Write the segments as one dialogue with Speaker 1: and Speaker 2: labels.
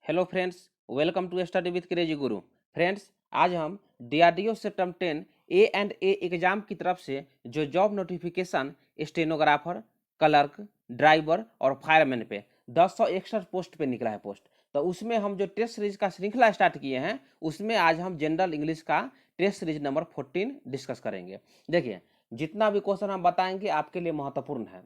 Speaker 1: Hello friends, welcome to study with crazy Guru. Friends, आज हम DRDO September 10 ए exam की तरफ से जो job notification stenographer, clerk, driver और फायरमैन पे 1061 पोस्ट पे निकला है पोस्ट। तो उसमें हम जो टेस्ट सीरीज का श्रृंखला स्टार्ट किए हैं, उसमें आज हम जनरल इंग्लिश का टेस्ट सीरीज नंबर 14 डिस्कस करेंगे। देखिए, जितना भी क्वेश्चन हम बताएंगे आपके लिए महत्वपूर्ण है,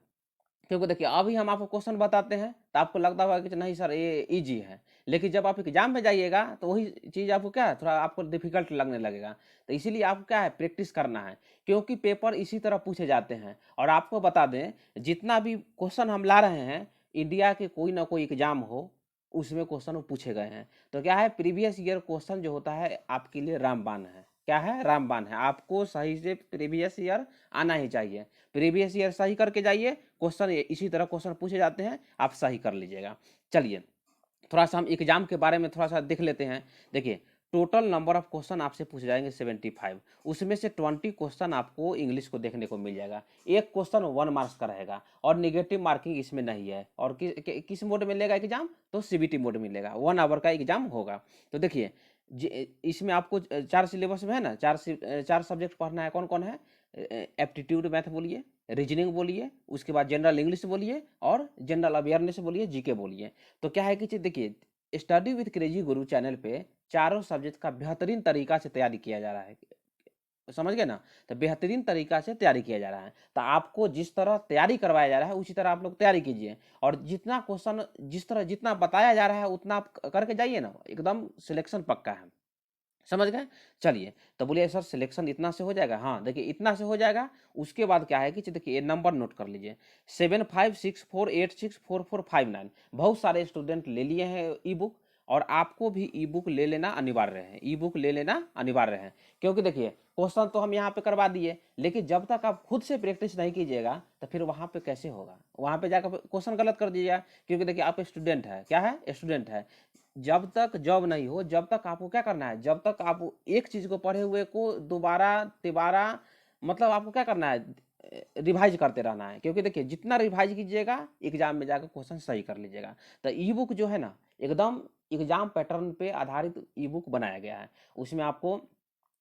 Speaker 1: क्योंकि देखिए अभी हम आपको क्वेश्चन बताते हैं तो आपको लगता होगा कि नहीं सर ये इजी है, लेकिन जब आप एग्जाम में जाइएगा तो वही चीज़ आपको क्या है, थोड़ा आपको डिफिकल्ट लगने लगेगा। तो इसीलिए आपको क्या है, प्रैक्टिस करना है, क्योंकि पेपर इसी तरह पूछे जाते हैं। और आपको बता दें, जितना भी क्वेश्चन हम ला रहे हैं, इंडिया के कोई ना कोई एग्जाम हो उसमें क्वेश्चन वो पूछे गए हैं। तो क्या है, प्रीवियस ईयर क्वेश्चन जो होता है आपके लिए रामबाण है। क्या है, रामबाण है। आपको सही से प्रीवियस ईयर आना ही चाहिए। प्रीवियस ईयर सही करके जाइए, क्वेश्चन इसी तरह क्वेश्चन पूछे जाते हैं, आप सही कर लीजिएगा। चलिए, थोड़ा सा हम एग्जाम के बारे में थोड़ा सा देख लेते हैं। देखिए, टोटल नंबर ऑफ क्वेश्चन आपसे पूछे जाएंगे 75। उसमें से 20 क्वेश्चन आपको इंग्लिश को देखने को मिल जाएगा। एक क्वेश्चन 1 मार्क्स का रहेगा और निगेटिव मार्किंग इसमें नहीं है। और किस मोड में लेगा एग्जाम, तो सीबीटी मोड में लेगा। 1 आवर का एग्जाम होगा। तो देखिए, इसमें आपको 4 सिलेबस में है ना, चार सब्जेक्ट पढ़ना है। कौन कौन है? एप्टीट्यूड मैथ बोलिए, रीजनिंग बोलिए, उसके बाद जनरल इंग्लिश बोलिए, और जनरल अवेयरनेस बोलिए, जीके बोलिए। तो क्या है कि देखिए, study with crazy Guru channel पे चारों सब्जेक्ट का बेहतरीन तरीका से तैयारी किया जा रहा है। समझ गए ना? तो बेहतरीन तरीका से तैयारी किया जा रहा है। तो आपको जिस तरह तैयारी करवाया जा रहा है उसी तरह आप लोग तैयारी कीजिए। और जितना क्वेश्चन जिस तरह जितना बताया जा रहा है उतना आप करके जाइए ना, एकदम सिलेक्शन पक्का है। समझ गए? चलिए, तो बोलिए सर सिलेक्शन इतना से हो जाएगा? हाँ, देखिए इतना से हो जाएगा। उसके बाद क्या है कि देखिए ये नंबर नोट कर लीजिए, 7564864459। बहुत सारे स्टूडेंट ले लिए हैं ई बुक, और आपको भी ई बुक ले लेना अनिवार्य है। ई बुक ले लेना अनिवार्य है, क्योंकि देखिए क्वेश्चन तो हम यहाँ पे करवा दिए, लेकिन जब तक आप खुद से प्रैक्टिस नहीं कीजिएगा तो फिर वहाँ पे कैसे होगा? वहाँ पे जाकर क्वेश्चन गलत कर दीजिएगा। क्योंकि देखिए आप स्टूडेंट है, क्या है, स्टूडेंट है। जब तक जॉब नहीं हो, जब तक आपको क्या करना है, जब तक आप एक चीज को पढ़े हुए को दोबारा तिबारा, मतलब आपको क्या करना है, रिवाइज करते रहना है। क्योंकि देखिए जितना रिवाइज कीजिएगा एग्जाम में जाकर क्वेश्चन सही कर लीजिएगा। तो ई बुक जो है ना, एकदम एग्जाम पैटर्न पे आधारित ई बुक बनाया गया है। उसमें आपको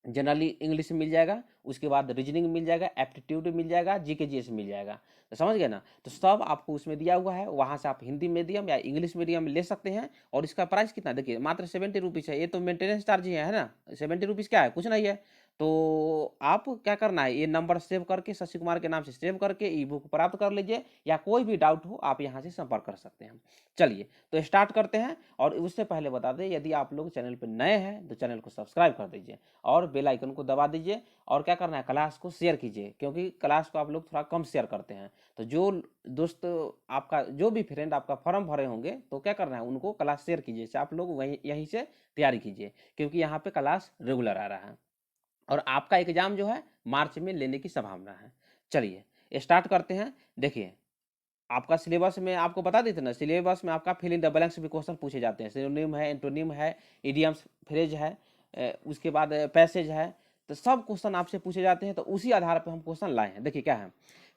Speaker 1: जनरली इंग्लिश मिल जाएगा, उसके बाद रीजनिंग मिल जाएगा, एप्टीट्यूड मिल जाएगा, जीके जीएस मिल जाएगा। तो समझ गए ना? तो सब आपको उसमें दिया हुआ है। वहाँ से आप हिंदी मीडियम या इंग्लिश मीडियम ले सकते हैं। और इसका प्राइस कितना, देखिए मात्र 70 रुपीज़ है। ये तो मेंटेनेंस चार्ज ही है ना, 70 रुपीज़ क्या है, कुछ नहीं है। तो आप क्या करना है, ये नंबर सेव करके, शशि कुमार के नाम से सेव करके ई बुक प्राप्त कर लीजिए, या कोई भी डाउट हो आप यहाँ से संपर्क कर सकते हैं। चलिए, तो स्टार्ट करते हैं। और उससे पहले बता दें, यदि आप लोग चैनल पर नए हैं तो चैनल को सब्सक्राइब कर दीजिए और बेल आइकन को दबा दीजिए। और क्या करना है, क्लास को शेयर कीजिए, क्योंकि क्लास को आप लोग थोड़ा कम शेयर करते हैं। तो जो दोस्त आपका, जो भी फ्रेंड आपका फॉर्म भरे होंगे, तो क्या करना है, उनको क्लास शेयर कीजिए। आप लोग वहीं यहीं से तैयारी कीजिए, क्योंकि यहाँ पे क्लास रेगुलर आ रहा है। और आपका एग्जाम जो है मार्च में लेने की संभावना है। चलिए स्टार्ट करते हैं। देखिए, आपका सिलेबस में आपको बता देते ना, सिलेबस में आपका फिल इन द ब्लैंक्स भी क्वेश्चन पूछे जाते हैं। सिनोनिम है, एंटोनिम है, इडियम्स, फ्रेज है, उसके बाद पैसेज है। तो सब क्वेश्चन आपसे पूछे जाते हैं। तो उसी आधार पर हम क्वेश्चन लाए हैं। देखिए क्या है,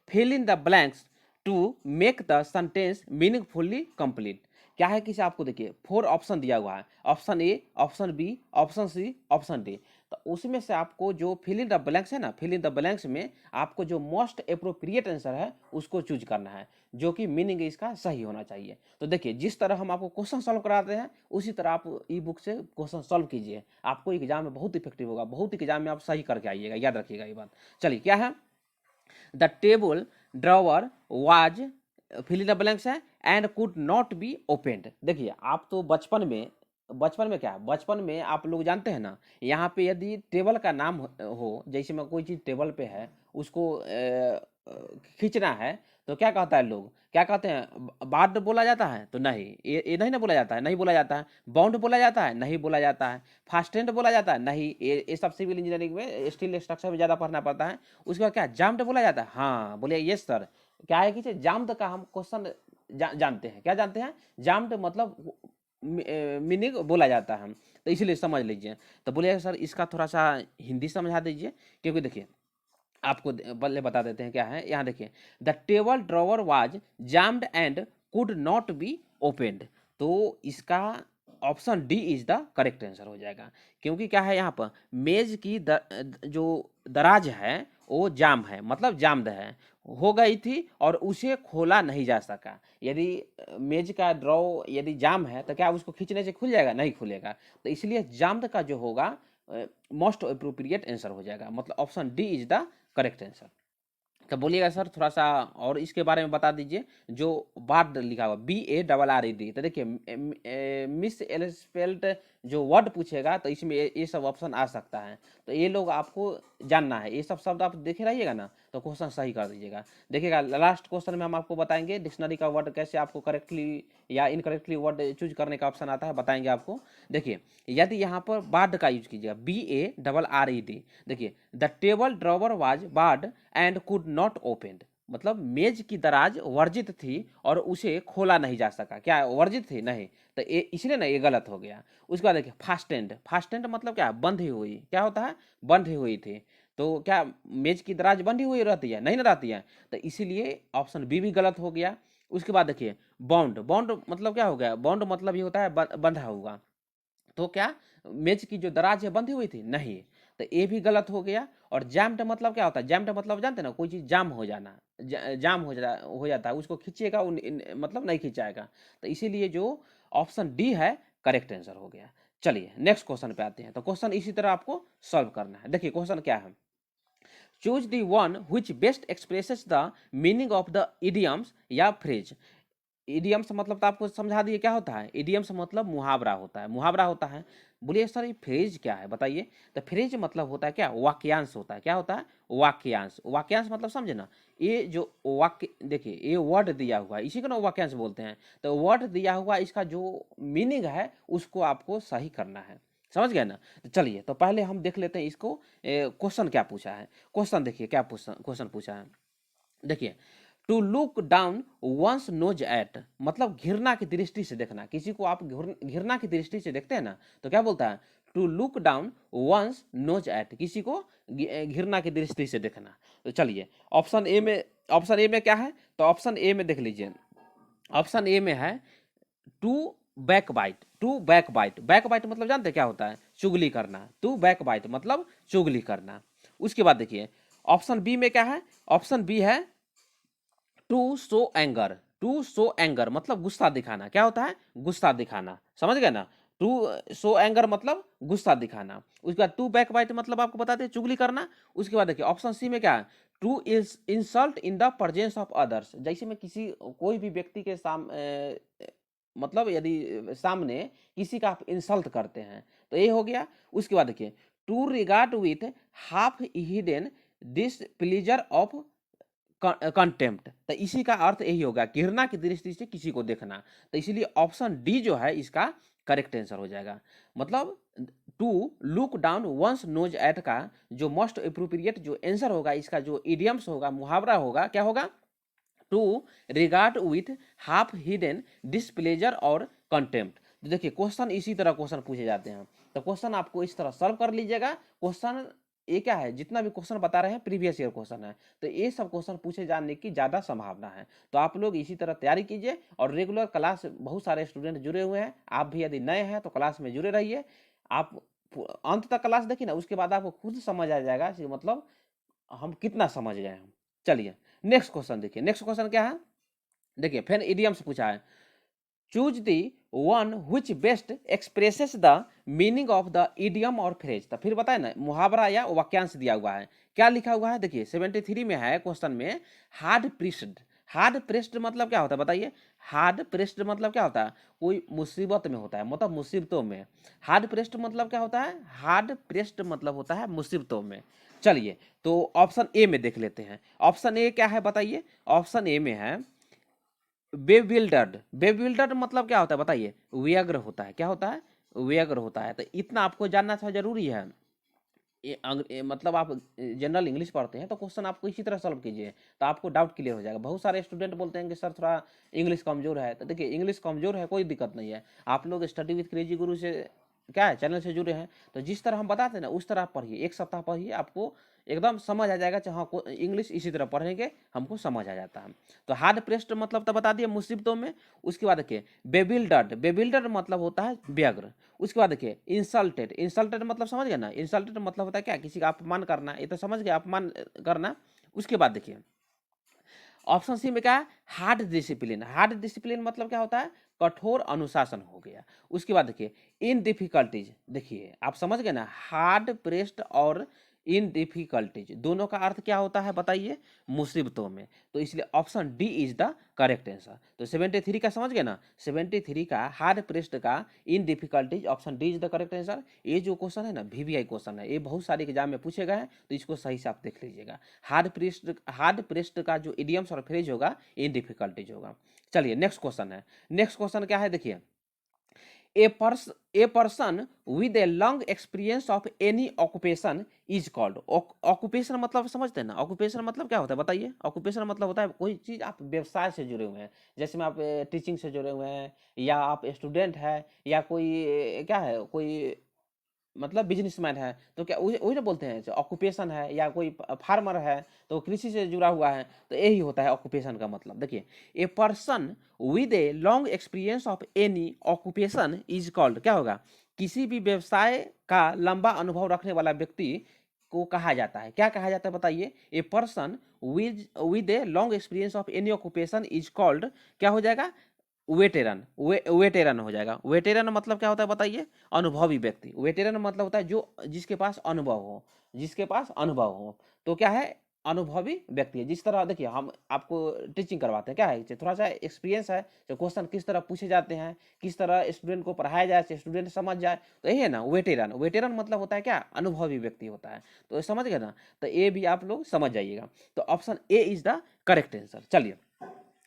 Speaker 1: fill in the blanks to make the sentence meaningfully complete. क्या है कि आपको देखिए 4 ऑप्शन दिया हुआ है, option A, option B, option C, option D. तो उसमें से आपको जो फिल इन द ब्लैंक्स है ना, फिल इन द ब्लैंक्स में आपको जो मोस्ट अप्रोप्रिएट आंसर है उसको चूज करना है, जो कि मीनिंग इसका सही होना चाहिए। तो देखिए, जिस तरह हम आपको क्वेश्चन सॉल्व कराते हैं उसी तरह आप ई बुक से क्वेश्चन सॉल्व कीजिए। आपको एग्जाम में बहुत इफेक्टिव होगा, बहुत एग्जाम में आप सही करके आइएगा, याद रखिएगा ये बात। चलिए क्या है, the table drawer was, fill in the blanks है, and could not be opened. देखिए, आप तो बचपन में क्या है, बचपन में आप लोग जानते हैं ना, यहाँ पे यदि टेबल का नाम हो, जैसे में कोई चीज़ टेबल पे है, उसको खींचना है, तो क्या कहता है, लोग क्या कहते हैं, बार्ड बोला जाता है? तो नहीं, ये नहीं ना बोला जाता है, नहीं बोला जाता है। बाउंड बोला जाता है? नहीं बोला जाता है। फास्टेंड बोला जाता है? नहीं। ये सब सिविल इंजीनियरिंग में स्टील स्ट्रक्चर में ज़्यादा पढ़ना पड़ता है। उसके बाद क्या, जाम्ड बोला जाता है? हाँ, बोलिए यस सर। क्या है कि जाम्ड का हम क्वेश्चन जानते हैं, क्या जानते हैं, जाम्ड मतलब मीनिंग बोला जाता है। तो इसलिए समझ लीजिए। तो बोलिए सर इसका थोड़ा सा हिंदी समझा दीजिए, क्योंकि देखिए आपको पहले बता देते हैं क्या है। यहाँ देखिए, the table drawer was jammed and could not be opened. तो इसका option D is the correct answer हो जाएगा। क्योंकि क्या है यहाँ पर मेज की जो दराज है वो जाम है, मतलब जाम्ड है, हो गई थी और उसे खोला नहीं जा सका। यदि मेज का ड्रॉ यदि जाम है तो क्या उसको खींचने से खुल जाएगा? नहीं खुलेगा। तो इसलिए जाम्ड का जो होगा मोस्ट अप्रोप्रिएट आंसर हो जाएगा, मतलब option D is the correct answer. तो बोलिएगा सर थोड़ा सा और इसके बारे में बता दीजिए। जो बार्ड लिखा हुआ BARRED, तो देखिए मिस एलस्पेल्ट जो वर्ड पूछेगा तो इसमें ये सब ऑप्शन आ सकता है। तो ये लोग आपको जानना है, ये सब शब्द आप देखे रहिएगा ना तो क्वेश्चन सही कर दीजिएगा। देखिएगा लास्ट क्वेश्चन में हम आपको बताएंगे डिक्शनरी का वर्ड कैसे आपको करेक्टली या इनकरेक्टली वर्ड चूज करने का ऑप्शन आता है, बताएंगे आपको। देखिए यदि यहाँ पर बार्ड का यूज कीजिएगा BARRED, देखिए the table drawer was barred and could not open, मतलब मेज की दराज वर्जित थी और उसे खोला नहीं जा सका। क्या वर्जित थी? नहीं। तो ये इसलिए ना ये गलत हो गया। उसके बाद देखिए फास्टेंड, फास्टेंड मतलब क्या? बंधी हुई। क्या होता है? बंधी हुई थी। तो क्या मेज की दराज बंधी हुई रहती है? नहीं ना रहती है। तो इसीलिए ऑप्शन बी भी गलत हो गया। उसके बाद देखिए बाउंड, बाउंड मतलब क्या हो गया? बाउंड मतलब ये होता है बंधा हुआ। तो क्या मेज की जो दराज है बंधी हुई थी? नहीं। तो ये भी गलत हो गया। और जैम्ड मतलब क्या होता है? जैम्ड मतलब जानते हैं ना, कोई चीज जाम हो जाना, जाम हो जाता है, उसको खींचेगा मतलब नहीं खींचाएगा। तो इसीलिए जो ऑप्शन डी है करेक्ट आंसर हो गया। चलिए नेक्स्ट क्वेश्चन पे आते हैं। तो क्वेश्चन इसी तरह आपको सॉल्व करना है। देखिए क्वेश्चन क्या है, choose the one which best expresses the meaning of the idioms या फ्रेज। इडियम्स मतलब तो आपको समझा दिए क्या होता है। इडियम्स मतलब मुहावरा होता है, मुहावरा होता है। बोलिए सर ये फ्रेज क्या है बताइए। तो फ्रेज मतलब होता है क्या? वाक्यांश होता है। क्या होता है? वाक्यांश। वाक्यांश मतलब समझे ना, ये जो वाक्य देखिए ये वर्ड दिया हुआ है इसी को ना वाक्यांश बोलते हैं। तो वर्ड दिया हुआ इसका जो मीनिंग है उसको आपको सही करना है, समझ गए ना। तो चलिए तो पहले हम देख लेते हैं इसको क्वेश्चन क्या पूछा है। क्वेश्चन देखिए क्या क्वेश्चन पूछा है। देखिए to look down one's nose at, मतलब घृणा की दृष्टि से देखना। किसी को आप घृणा की दृष्टि से देखते हैं ना तो क्या बोलता है? To look down one's nose at, किसी को घृणा की दृष्टि से देखना। तो चलिए ऑप्शन ए में क्या है? तो ऑप्शन ए में देख लीजिए। ऑप्शन ए में है to backbite. To backbite, backbite मतलब जानते हैं क्या होता है? चुगली करना। टू बैक बाइट मतलब चुगली करना। उसके बाद देखिए ऑप्शन बी में क्या है? ऑप्शन बी है to show anger. To show anger मतलब गुस्सा दिखाना। क्या होता है? गुस्सा दिखाना, समझ गए ना। टू शो एंगर मतलब गुस्सा दिखाना। उसके बाद टू बैक बाइट मतलब आपको बता दें चुगली करना। उसके बाद देखिए ऑप्शन सी में क्या है? Two is insult in the presence of others, जैसे में किसी कोई भी व्यक्ति के मतलब यदि सामने किसी का आप इंसल्ट करते हैं तो ये हो गया। उसके बाद देखिए to regard with half hidden displeasure of contempt, तो इसी का अर्थ यही होगा घृणा की दृष्टि से किसी को देखना। तो इसीलिए ऑप्शन डी जो है इसका करेक्ट आंसर हो जाएगा। मतलब to look down one's nose at का जो मोस्ट अप्रोप्रिएट जो आंसर होगा, इसका जो इडियम्स होगा, मुहावरा होगा, क्या होगा? To regard with half hidden displeasure और कंटेम्प्ट। तो देखिए क्वेश्चन इसी तरह क्वेश्चन पूछे जाते हैं। तो क्वेश्चन आपको इस तरह सॉल्व कर लीजिएगा। क्वेश्चन ये क्या है, जितना भी क्वेश्चन बता रहे हैं प्रीवियस ईयर क्वेश्चन है, तो ये सब क्वेश्चन पूछे जाने की ज़्यादा संभावना है। तो आप लोग इसी तरह तैयारी कीजिए और रेगुलर क्लास बहुत सारे स्टूडेंट जुड़े हुए हैं। आप भी यदि नए हैं तो क्लास में जुड़े रहिए। आप अंत तक क्लास देखिए ना, उसके बाद आपको खुद समझ आ जाएगा कि मतलब हम कितना समझ गए हैं। चलिए नेक्स्ट क्वेश्चन देखिए। नेक्स्ट क्वेश्चन क्या है? देखिए फिर इडियम से पूछा है choose the one which best expresses the meaning of the idiom और फ्रेज। तो फिर बताए ना मुहावरा या वाक्यांश दिया हुआ है। क्या लिखा हुआ है? देखिए 73 में है क्वेश्चन में हार्ड प्रेस्ड। हार्ड प्रेस्ड मतलब क्या होता है बताइए। हार्ड प्रेस्ड मतलब क्या होता है? कोई मुसीबत में होता है, मतलब मुसीबतों में। हार्ड प्रेस्ड मतलब क्या होता है? हार्ड प्रेस्ड मतलब होता है मुसीबतों में। चलिए तो ऑप्शन ए में देख लेते हैं। ऑप्शन ए क्या है बताइए। ऑप्शन ए में है बेविल्डर्ड। बेविल्डर्ड मतलब क्या होता है बताइए। व्यग्र होता है। क्या होता है? व्यग्र होता है। तो इतना आपको जानना था जरूरी है। मतलब आप जनरल इंग्लिश पढ़ते हैं तो क्वेश्चन आपको इसी तरह सॉल्व कीजिए तो आपको डाउट क्लियर हो जाएगा। बहुत सारे स्टूडेंट बोलते हैं कि सर थोड़ा इंग्लिश कमजोर है। तो देखिए इंग्लिश कमजोर है कोई दिक्कत नहीं है, आप लोग स्टडी विथ क्रेजी गुरु से क्या है चैनल से जुड़े हैं, तो जिस तरह हम बताते हैं ना उस तरह पढ़िए, एक सप्ताह पढ़िए, आपको एकदम समझ आ जाएगा। हाँ इंग्लिश इसी तरह पढ़ेंगे हमको समझ आ जाता है। तो हार्ड प्रेस्ड मतलब तो बता दिए मुसीबतों में। उसके बाद देखिए बेबिल्डर्ड, बेबिल्डर्ड मतलब होता है व्यग्र। उसके बाद देखिए इंसल्टेड, इंसल्टेड मतलब समझ गए ना, इंसल्टेड मतलब होता है क्या, किसी का अपमान करना, ये तो समझ गए अपमान करना। उसके बाद देखिए ऑप्शन सी में क्या है, हार्ड डिसिप्लिन, हार्ड डिसिप्लिन मतलब क्या होता है, कठोर अनुशासन हो गया। उसके बाद देखिए इन डिफिकल्टीज, देखिए आप समझ गए ना, हार्ड प्रेस्ड और इन डिफिकल्टीज दोनों का अर्थ क्या होता है बताइए, मुसीबतों में। तो इसलिए option D is the correct answer. तो 73 का समझ गए ना, 73 का हार्ड प्रेस्ड का in difficulties, option D is the correct answer. ये जो क्वेश्चन है ना वीवीआई क्वेश्चन है, ये बहुत सारे एग्जाम में पूछे गए हैं, तो इसको सही से आप देख लीजिएगा। हार्ड प्रेस्ड का जो इडियम्स और फ्रेज होगा इन डिफिकल्टीज होगा। चलिए नेक्स्ट क्वेश्चन है, नेक्स्ट क्वेश्चन क्या है देखिए, a person with a long experience of any occupation is called, occupation मतलब समझते हैं ना, ऑक्यूपेशन मतलब क्या होता है बताइए, ऑक्यूपेशन मतलब होता है कोई चीज आप व्यवसाय से जुड़े हुए हैं, जैसे में आप टीचिंग से जुड़े हुए हैं, या आप स्टूडेंट है, या कोई क्या है, कोई मतलब बिजनेसमैन है, तो क्या वही वही ना बोलते हैं ऑक्यूपेशन है, या कोई फार्मर है तो कृषि से जुड़ा हुआ है, तो यही होता है ऑक्यूपेशन का मतलब। देखिए a person with a long experience of any occupation is called, क्या होगा, किसी भी व्यवसाय का लंबा अनुभव रखने वाला व्यक्ति को कहा जाता है, क्या कहा जाता है बताइए, a person with a long experience of any occupation is called, क्या हो जाएगा, वेटेरन, वेटेरन हो जाएगा। वेटेरन मतलब क्या होता है बताइए, अनुभवी व्यक्ति। वेटेरन मतलब होता है जो जिसके पास अनुभव हो, जिसके पास अनुभव हो, तो क्या है, अनुभवी व्यक्ति है। जिस तरह देखिए हम आपको टीचिंग करवाते हैं, क्या है थोड़ा सा एक्सपीरियंस है, तो क्वेश्चन किस तरह पूछे जाते हैं, किस तरह स्टूडेंट को पढ़ाया जाए, स्टूडेंट समझ जाए, तो यही है ना वेटेरन। वेटेरन मतलब होता है क्या, अनुभवी व्यक्ति होता है। तो समझ गए ना, तो ये भी आप लोग समझ जाइएगा। तो option A is the correct answer. चलिए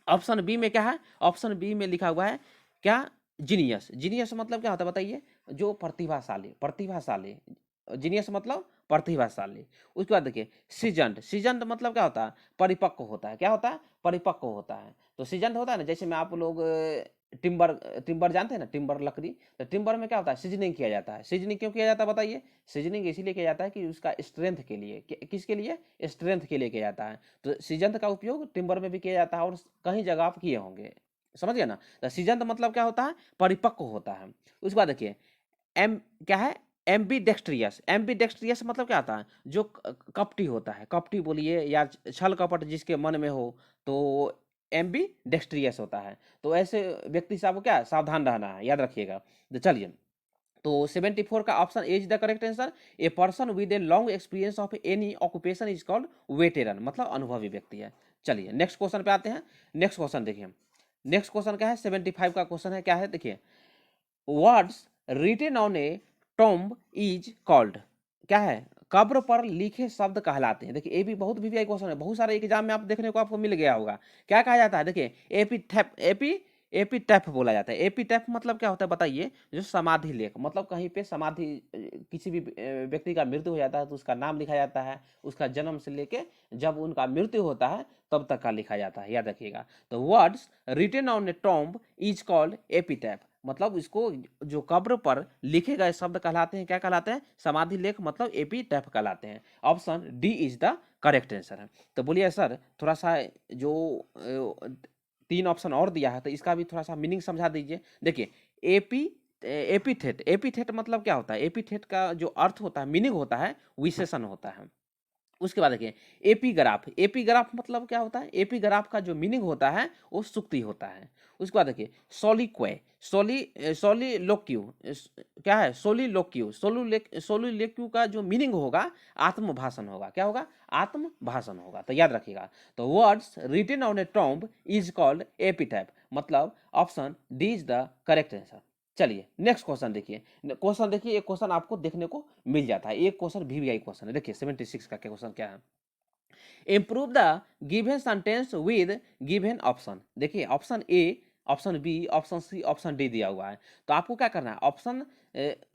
Speaker 1: ऑप्शन बी में क्या है, ऑप्शन बी में लिखा हुआ है क्या, जीनियस। जीनियस मतलब क्या होता है बताइए, जो प्रतिभाशाली, प्रतिभाशाली, जीनियस मतलब प्रतिभाशाली। उसके बाद देखिए सीजंड, सीजंड मतलब क्या होता है, परिपक्व होता है, क्या होता है, परिपक्व होता है। तो सीजंड होता है ना, जैसे में आप लोग टिम्बर, टिम्बर जानते हैं ना, टिम्बर लकड़ी, तो टिम्बर में क्या होता है, सीजनिंग किया जाता है। सीजनिंग क्यों किया जाता है बताइए, सीजनिंग इसीलिए किया जाता है कि उसका स्ट्रेंथ के लिए, किसके लिए, स्ट्रेंथ के लिए किया जाता है। तो सीजंत का उपयोग टिम्बर में भी किया जाता है, और कहीं जगह आप किए होंगे, समझ गए ना। तो सीजंत मतलब क्या होता है, परिपक्व होता है। उसके बाद देखिए एम क्या है, एम्बीडेक्स्ट्रियस, एम्बीडेक्स्ट्रियस मतलब क्या होता है, जो कपटी होता है, कपटी बोलिए या छल कपट जिसके मन में हो, तो एम्बी डेक्स्ट्रियस होता है। तो ऐसे व्यक्ति से आपको क्या सावधान रहना है, याद रखिएगा। तो चलिए, तो 74 का option A is the correct answer. A person with a long experience of any occupation is called veteran, मतलब अनुभवी व्यक्ति है। चलिए नेक्स्ट क्वेश्चन पे आते हैं। नेक्स्ट क्वेश्चन देखिए, नेक्स्ट क्वेश्चन क्या है, 75 का क्वेश्चन है, क्या है देखिए, words written on a tomb is called, क्या है, कब्र पर लिखे शब्द कहलाते हैं। देखिए ये भी बहुत वीवीआई क्वेश्चन है, बहुत सारे एग्जाम में आप देखने को आपको मिल गया होगा। क्या कहा जाता है देखिए, एपीथेप, एपीटैफ बोला जाता है। एपीटैफ मतलब क्या होता है बताइए, जो समाधि लेख, मतलब कहीं पे समाधि, किसी भी व्यक्ति का मृत्यु हो जाता है तो उसका नाम लिखा जाता है, उसका जन्म से लेके जब उनका मृत्यु होता है तब तक का लिखा जाता है, याद रखिएगा। तो words written on a tomb is called epitaph, मतलब इसको जो कब्र पर लिखे गए शब्द कहलाते हैं, क्या कहलाते हैं, समाधि लेख, मतलब एपीटैफ कहलाते हैं। Option D is the correct answer है। तो बोलिए सर थोड़ा सा जो 3 ऑप्शन और दिया है, तो इसका भी थोड़ा सा मीनिंग समझा दीजिए। देखिए एपीथेट, एपीथेट मतलब क्या होता है, एपीथेट का जो अर्थ होता है, मीनिंग होता है, विशेषण होता है। उसके बाद देखिए एपीग्राफ, एपीग्राफ मतलब क्या होता है, एपीग्राफ का जो मीनिंग होता है वो सुक्ति होता है। उसके बाद देखिए सोलिक्वे, सोलिलोक्यू, क्या है, सोलिलोक्यू, सोलिलोक्यू का जो मीनिंग होगा आत्मभाषण होगा, क्या होगा, आत्मभाषण होगा। तो याद रखिएगा। तो words written on a tomb is called epitaph, मतलब option D is the correct answer. चलिए नेक्स्ट क्वेश्चन देखिए, क्वेश्चन देखिए, एक क्वेश्चन आपको देखने को मिल जाता है, एक क्वेश्चन वीवीआई क्वेश्चन है। देखिए 76 का क्वेश्चन क्या है, improve the given sentence with given option. देखिए option A, option B, option C, option D दिया हुआ है। तो आपको क्या करना है, ऑप्शन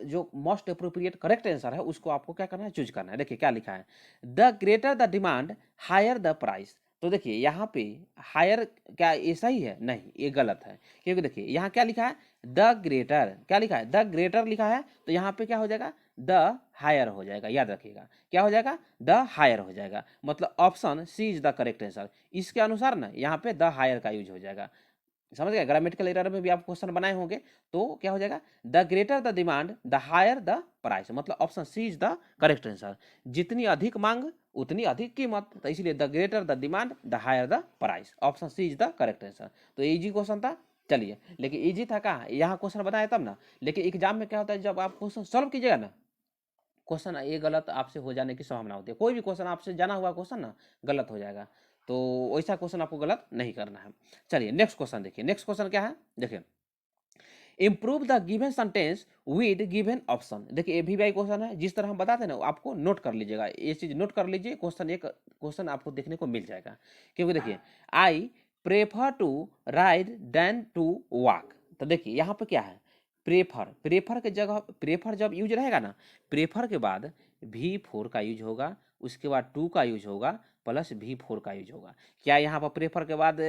Speaker 1: जो मोस्ट अप्रोप्रिएट करेक्ट आंसर है उसको आपको क्या करना है, चूज करना है। देखिए क्या लिखा है, the greater the demand higher the price, तो देखिए यहाँ पे हायर क्या ये सही है? नहीं, ये गलत है। क्योंकि देखिए यहाँ क्या लिखा है? The greater. क्या लिखा है? द ग्रेटर लिखा है, तो यहाँ पे क्या हो जाएगा? द हायर हो जाएगा। याद रखिएगा क्या हो जाएगा? द हायर हो जाएगा। मतलब option C is the correct answer. इसके अनुसार ना यहाँ पे द हायर का यूज हो जाएगा। समझ गए? ग्रामेटिकल एरर में भी आप क्वेश्चन बनाए होंगे, तो क्या हो जाएगा? The greater the demand the higher the price. मतलब option C is the correct answer. जितनी अधिक मांग उतनी अधिक कीमत, तो इसलिए the greater the demand the higher the price. Option C is the correct answer. तो इजी क्वेश्चन था। चलिए, लेकिन इजी था कहाँ? यहाँ क्वेश्चन बताया तब ना। लेकिन एग्जाम में क्या होता है, जब आप क्वेश्चन सॉल्व कीजिएगा ना, क्वेश्चन ये गलत आपसे हो जाने की संभावना होती है। कोई भी क्वेश्चन आपसे जाना हुआ क्वेश्चन ना गलत हो जाएगा, तो वैसा क्वेश्चन आपको गलत नहीं करना है। चलिए नेक्स्ट क्वेश्चन देखिए। नेक्स्ट क्वेश्चन क्या है? देखिए, improve the given sentence with given option. देखिए ये भी भाई क्वेश्चन है, जिस तरह हम बताते हैं ना, आपको नोट कर लीजिएगा, ये चीज नोट कर लीजिए। क्वेश्चन एक क्वेश्चन आपको देखने को मिल जाएगा। क्योंकि देखिए, I prefer to ride than to walk. तो देखिए यहाँ पे क्या है? प्रेफर। प्रेफर के जगह प्रेफर जब यूज रहेगा ना, प्रेफर के बाद V4 का यूज होगा, उसके बाद टू का यूज होगा, प्लस V4 का यूज होगा। क्या यहाँ पर प्रेफर के बाद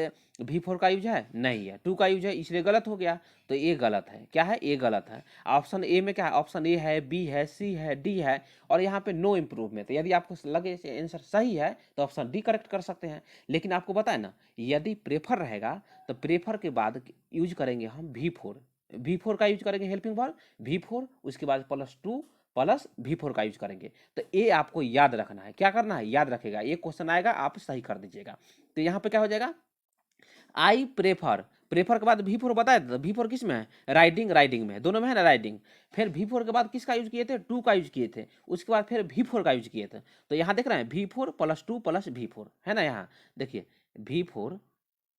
Speaker 1: V4 का यूज है? नहीं है, टू का यूज है, इसलिए गलत हो गया। तो ये गलत है। क्या है? ये गलत है। ऑप्शन ए में क्या है? ऑप्शन ए है, बी है, सी है, डी है, और यहाँ पे नो इम्प्रूवमेंट। यदि आपको लगे आंसर सही है तो ऑप्शन डी करेक्ट कर सकते हैं। लेकिन आपको बताए ना, यदि प्रेफर रहेगा तो प्रेफर के बाद यूज करेंगे हम V4। V4 का यूज करेंगे हेल्पिंग वर्ब, V4, उसके बाद प्लस टू प्लस V4 का यूज करेंगे। तो ये आपको याद रखना है। क्या करना है? याद रखेगा। ये क्वेश्चन आएगा, आप सही कर दीजिएगा। तो यहाँ पे क्या हो जाएगा? I prefer. प्रेफर के बाद V4 बताया था, V4 किस में है? राइडिंग। राइडिंग में, दोनों में है ना राइडिंग। फिर V4 के बाद किसका यूज किए थे? टू का यूज किए थे। उसके बाद फिर V4 का यूज किए थे। तो यहाँ देख रहे हैं V4 plus two plus V4 है ना। यहाँ देखिए V4,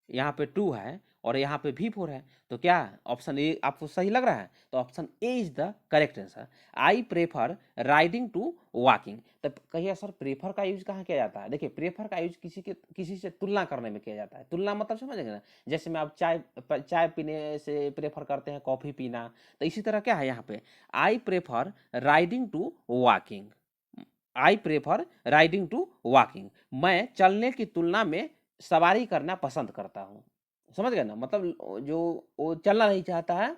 Speaker 1: यहाँ पे टू है और यहाँ पे V4 है। तो क्या ऑप्शन ए आपको सही लग रहा है? तो option A is the correct answer. I prefer riding to walking. तब कहिए सर प्रेफर का यूज कहाँ किया जाता है? देखिए प्रेफर का यूज किसी से तुलना करने में किया जाता है। तुलना मतलब समझेंगे ना, जैसे में आप चाय पीने से प्रेफर करते हैं कॉफी पीना, तो इसी तरह क्या है यहाँ पे? I prefer riding to walking. I prefer riding to walking. मैं चलने की तुलना में सवारी करना पसंद करता हूँ। समझ गए ना? मतलब जो वो चलना नहीं चाहता है,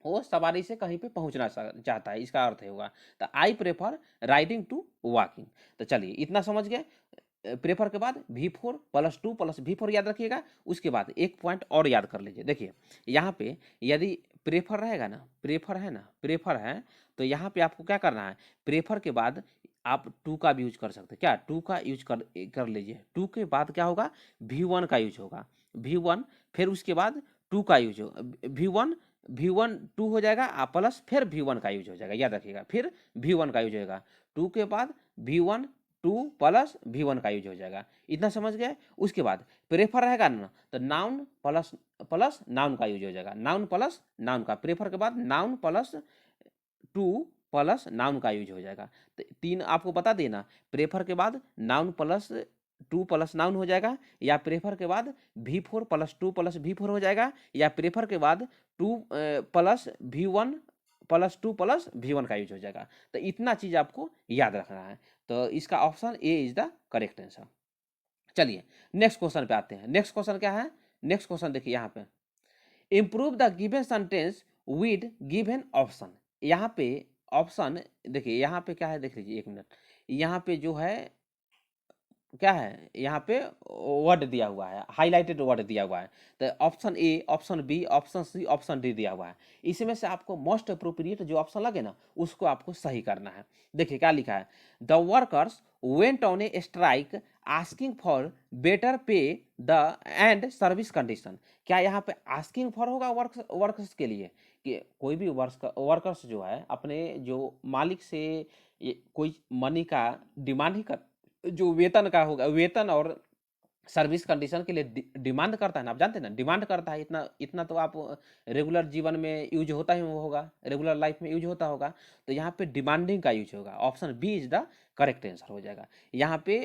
Speaker 1: वो सवारी से कहीं पे पहुंचना चाहता है, इसका अर्थ है होगा। तो I prefer riding to walking. तो चलिए इतना समझ गए। प्रेफर के बाद V4 plus two plus V4 याद रखिएगा। उसके बाद एक पॉइंट और याद कर लीजिए। देखिए यहाँ पे यदि प्रेफर रहेगा ना, प्रेफर है ना, प्रेफर है, तो यहाँ पे आपको क्या करना है? प्रेफर के बाद आप टू का भी यूज कर सकते हैं। क्या? टू का यूज कर लीजिए। टू के बाद क्या होगा? V1 का यूज होगा। V1, फिर उसके बाद टू का यूज होगा। V1 टू हो जाएगा, प्लस फिर V1 का यूज हो जाएगा। याद रखिएगा, फिर V1 का यूज होगा। टू के बाद V1 टू प्लस V1 का यूज हो जाएगा। इतना समझ गए? उसके बाद प्रेफर रहेगा ना, तो नाउन प्लस प्लस नाउन का यूज हो जाएगा। नाउन प्लस नाउन का, प्रेफर के बाद noun plus two plus noun का यूज हो जाएगा। तो तीन आपको बता देना, प्रेफर के बाद noun plus two plus noun हो जाएगा, या प्रेफर के बाद V4 plus two plus V4 हो जाएगा, या प्रेफर के बाद two plus V1 plus two plus V1 का यूज हो जाएगा। तो इतना चीज आपको याद रखना है। तो इसका option A is the correct answer. चलिए नेक्स्ट क्वेश्चन पे आते हैं। नेक्स्ट क्वेश्चन क्या है? नेक्स्ट क्वेश्चन देखिए यहाँ पे, improve the given sentence with given option. यहाँ पे ऑप्शन देखिए, यहाँ पे क्या है देख लीजिए, एक मिनट। यहाँ पे जो है क्या है? यहाँ पे वर्ड दिया हुआ है, हाईलाइटेड वर्ड दिया हुआ है। तो option A, option B, option C, option D दिया हुआ है। इसमें से आपको मोस्ट अप्रोप्रिएट जो ऑप्शन लगे ना, उसको आपको सही करना है। देखिए क्या लिखा है? The workers went on a strike asking for better पे द एंड सर्विस कंडीशन। क्या यहाँ पे आस्किंग फॉर होगा वर्कर्स के लिए? कि कोई भी वर्कर्स जो है अपने जो मालिक से कोई मनी का डिमांड ही कर, जो वेतन का होगा, वेतन और सर्विस कंडीशन के लिए डिमांड करता है ना, आप जानते हैं ना, डिमांड करता है। इतना इतना तो आप रेगुलर जीवन में यूज होता ही होगा, रेगुलर लाइफ में यूज होता होगा। तो यहाँ पे डिमांडिंग का यूज होगा। Option B is the correct answer हो जाएगा। यहाँ पे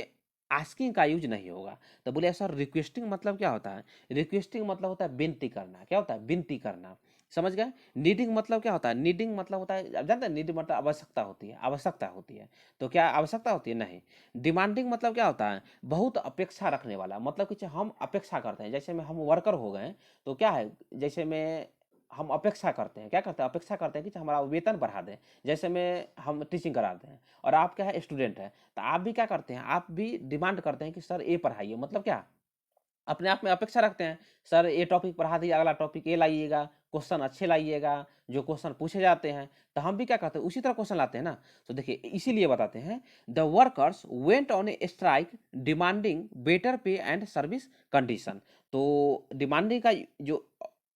Speaker 1: आस्किंग का यूज नहीं होगा। तो बोले सर रिक्वेस्टिंग मतलब क्या होता है? रिक्वेस्टिंग मतलब होता है विनती करना। क्या होता है? विनती करना। समझ गए। नीडिंग मतलब क्या होता है, नीडिंग मतलब होता है, आप जानते हैं नीडिंग मतलब आवश्यकता होती है, आवश्यकता होती है। तो क्या आवश्यकता होती है, नहीं। डिमांडिंग मतलब क्या होता है, बहुत अपेक्षा रखने वाला, मतलब कि हम अपेक्षा करते हैं, जैसे में हम वर्कर हो गए तो क्या है, जैसे में हम अपेक्षा करते हैं, क्या करते हैं, अपेक्षा करते हैं कि हमारा वेतन बढ़ा दें। जैसे में हम टीचिंग कराते हैं और आप क्या है, स्टूडेंट है, तो आप भी क्या करते हैं, आप भी डिमांड करते हैं कि सर ये पढ़ाइए, मतलब क्या, अपने आप में अपेक्षा रखते हैं, सर ये टॉपिक पढ़ा दिए, अगला टॉपिक ये लाइएगा, क्वेश्चन अच्छे लाइएगा, जो क्वेश्चन पूछे जाते हैं, तो हम भी क्या करते हैं, उसी तरह क्वेश्चन लाते हैं ना। तो देखिए इसीलिए बताते हैं, the workers went on a strike demanding better पे एंड सर्विस कंडीशन। तो डिमांडिंग का जो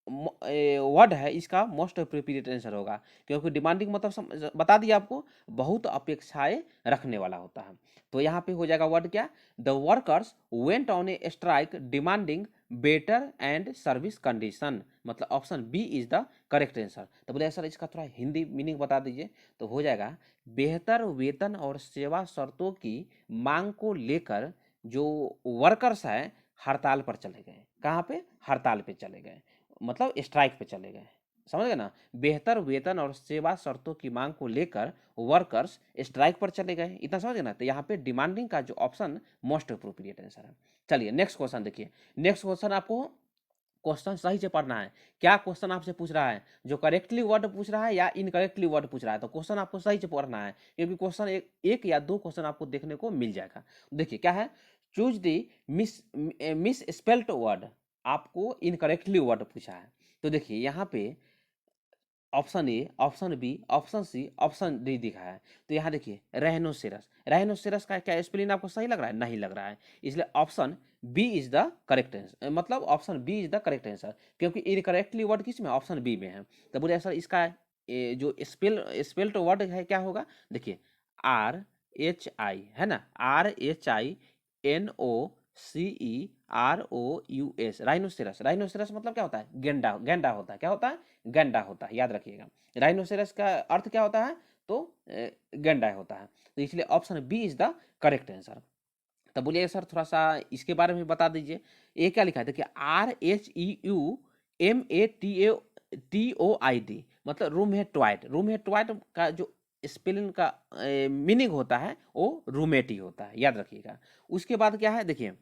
Speaker 1: वर्ड है, इसका मोस्ट अप्रोप्रिएट आंसर होगा, क्योंकि डिमांडिंग मतलब बता दिया आपको, बहुत अपेक्षाएं रखने वाला होता है। तो यहाँ पे हो जाएगा वर्ड क्या, the workers went on a strike demanding better and service condition, मतलब option B is the correct answer. तो बोले सर इसका थोड़ा हिंदी मीनिंग बता दीजिए, तो हो जाएगा, बेहतर वेतन और सेवा शर्तों की मांग को लेकर जो वर्कर्स हैं हड़ताल पर चले गए। कहाँ पे, हड़ताल पे चले गए, मतलब स्ट्राइक पे चले गए। समझ गए ना, बेहतर वेतन और सेवा शर्तों की मांग को लेकर वर्कर्स स्ट्राइक पर चले गए, इतना समझ गए ना। तो यहाँ पे डिमांडिंग का जो ऑप्शन मोस्ट अप्रोप्रिएट आंसर है। चलिए नेक्स्ट क्वेश्चन देखिए, नेक्स्ट क्वेश्चन आपको क्वेश्चन सही से पढ़ना है। क्या क्वेश्चन आपसे पूछ रहा है, जो करेक्टली वर्ड पूछ रहा है या इनकरेक्टली वर्ड पूछ रहा है, तो क्वेश्चन आपको सही से पढ़ना है, क्योंकि क्वेश्चन एक या दो क्वेश्चन आपको देखने को मिल जाएगा। देखिए क्या है, choose the misspelled word, आपको इनकरेक्टली वर्ड पूछा है। तो देखिए यहाँ पे option A, option B, option C, option D दिखा है। तो यहाँ देखिए रेहनोसेरस, रेहनोसेरस का क्या स्पेलिंग आपको सही लग रहा है, नहीं लग रहा है, इसलिए option B is the correct answer, मतलब option B is the correct answer, क्योंकि इनकरेक्टली वर्ड किस में, ऑप्शन बी में है। तो बोले सर इसका जो स्पेल्ड वर्ड है क्या होगा, देखिए RHI है ना, RHINOCEROUS, राइनोसेरस। राइनोसेरस मतलब क्या होता है, गेंडा, गेंडा होता है, क्या होता है, गेंडा होता है, याद रखिएगा। राइनोसेरस का अर्थ क्या होता है, तो गेंडा होता है। तो इसलिए option B is the correct answer. तब बोलिए सर थोड़ा सा इसके बारे में बता दीजिए, ये क्या लिखा है, देखिए RHEUMATOID, मतलब रूम है ट्वाइट, रूम है ट्वाइट का जो स्पेलिंग का मीनिंग होता है वो रूमेट ही होता है, याद रखिएगा। उसके बाद क्या है, देखिए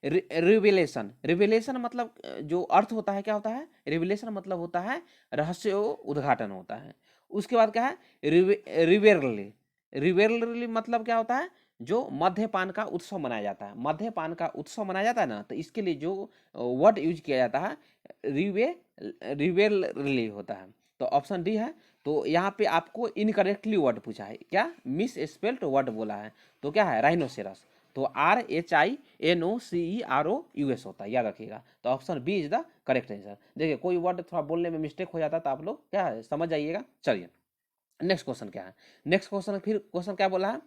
Speaker 1: रिविलेशन, रिविलेशन मतलब जो अर्थ होता है क्या होता है, रिविलेशन मतलब होता है रहस्य उद्घाटन होता है। उसके बाद क्या है, रिवेरली, रिवेरली मतलब क्या होता है, जो मद्यपान का उत्सव मनाया जाता है, मद्यपान का उत्सव मनाया जाता है ना, तो इसके लिए जो वर्ड यूज किया जाता है रिवे रिवेरली होता है। तो ऑप्शन डी है। तो यहाँ पे आपको इनकरेक्टली वर्ड पूछा है, क्या मिस स्पेल्ड वर्ड बोला है, तो क्या है राइनोसेरस। तो RHINOCEROUS होता है, याद रखिएगा। तो option B is the correct answer. देखिए कोई वर्ड थोड़ा बोलने में मिस्टेक हो जाता है तो आप लोग क्या है समझ जाइएगा। चलिए नेक्स्ट क्वेश्चन क्या है, नेक्स्ट क्वेश्चन, फिर क्वेश्चन क्या बोला है,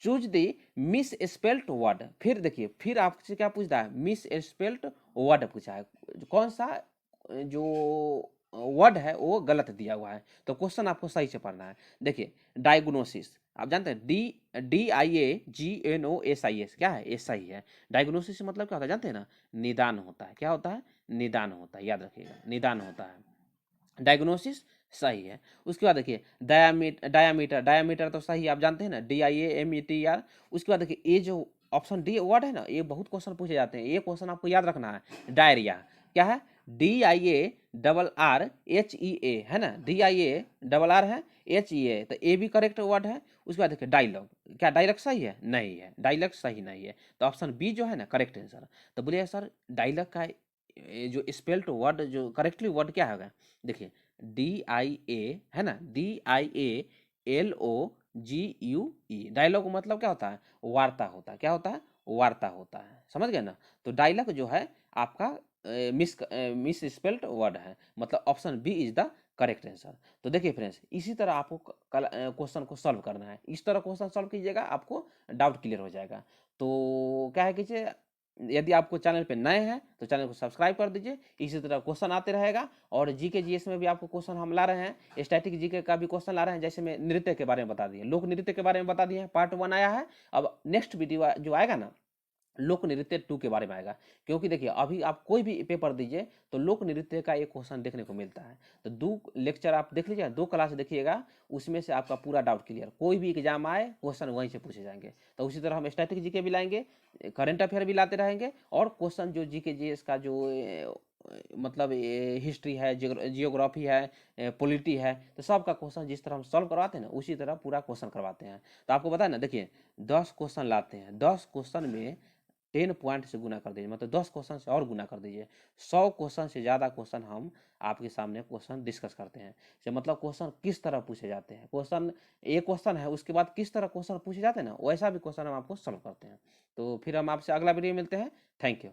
Speaker 1: choose the miss spelled word. फिर देखिए फिर आपसे क्या पूछता है, मिस स्पेल्ड वर्ड पूछा है, कौन सा जो वर्ड है वो गलत दिया हुआ है। तो क्वेश्चन आपको सही से पढ़ना है। देखिए डायग्नोसिस, आप जानते हैं DIAGNOSIS क्या है, ऐसा ही है। डायग्नोसिस मतलब क्या होता है जानते हैं ना, निदान होता है, क्या होता है, निदान होता है, याद रखिएगा, निदान होता है। डायग्नोसिस सही है। उसके बाद देखिए डायामीटर, डायामीटर तो सही आप जानते हैं ना, DIAMETR। उसके बाद देखिए ये जो ऑप्शन डी वर्ड है ना, ये बहुत क्वेश्चन पूछे जाते हैं, ये क्वेश्चन आपको याद रखना है। डायरिया क्या है, DIARRHEA है ना, DIARR है, HEA, तो ये भी करेक्ट वर्ड है। उसके बाद देखिए डायलॉग, क्या डायलॉग सही है, नहीं है, डायलॉग सही नहीं है। तो ऑप्शन बी जो है ना करेक्ट आंसर। तो बोलिए सर डायलॉग का जो स्पेल्ड वर्ड जो करेक्टली वर्ड क्या होगा, देखिए DIA है ना, DIALOGUE, डायलॉग मतलब क्या होता है, वार्ता होता है, क्या होता है, वार्ता होता है, समझ गए ना। तो डायलॉग जो है आपका मिस स्पेल्ड वर्ड है, मतलब option B is the correct answer. तो देखिए फ्रेंड्स इसी तरह आपको क्वेश्चन को सॉल्व करना है, इस तरह क्वेश्चन सॉल्व कीजिएगा, आपको डाउट क्लियर हो जाएगा। तो क्या है कीजिए, यदि आपको चैनल पे नए हैं तो चैनल को सब्सक्राइब कर दीजिए, इसी तरह क्वेश्चन आते रहेगा। और जीके जीएस में भी आपको क्वेश्चन हम ला रहे हैं, स्टैटिक जीके का भी क्वेश्चन ला रहे हैं, जैसे मैं नृत्य के बारे में बता दिए, लोक नृत्य के बारे में बता दिए, पार्ट 1 आया है। अब नेक्स्ट वीडियो जो आएगा ना, लोक नृत्य 2 के बारे में आएगा। क्योंकि देखिए अभी आप कोई भी पेपर दीजिए तो लोक नृत्य का एक क्वेश्चन देखने को मिलता है। तो 2 लेक्चर आप देख लीजिए, 2 क्लास देखिएगा, उसमें से आपका पूरा डाउट क्लियर, कोई भी एग्जाम आए क्वेश्चन वहीं से पूछे जाएंगे। तो उसी तरह हम स्टैटिक जीके भी लाएंगे, करंट अफेयर भी लाते रहेंगे, और क्वेश्चन जो जीके जीएस का जो मतलब हिस्ट्री है, जियोग्राफी है, पॉलिटी है, तो सबका क्वेश्चन जिस तरह हम सॉल्व करवाते हैं ना, उसी तरह पूरा क्वेश्चन करवाते हैं। तो आपको पता है ना, देखिए 10 क्वेश्चन लाते हैं, 10 क्वेश्चन में 10 पॉइंट से गुना कर दीजिए, मतलब 10 क्वेश्चन से और गुना कर दीजिए। 100 क्वेश्चन से ज़्यादा क्वेश्चन हम आपके सामने क्वेश्चन डिस्कस करते हैं। से मतलब क्वेश्चन किस तरह पूछे जाते हैं, क्वेश्चन एक क्वेश्चन है उसके बाद किस तरह क्वेश्चन पूछे जाते हैं ना, वैसा भी क्वेश्चन हम आपको सॉल्व करते हैं। तो फिर हम आपसे अगला वीडियो मिलते हैं। Thank you.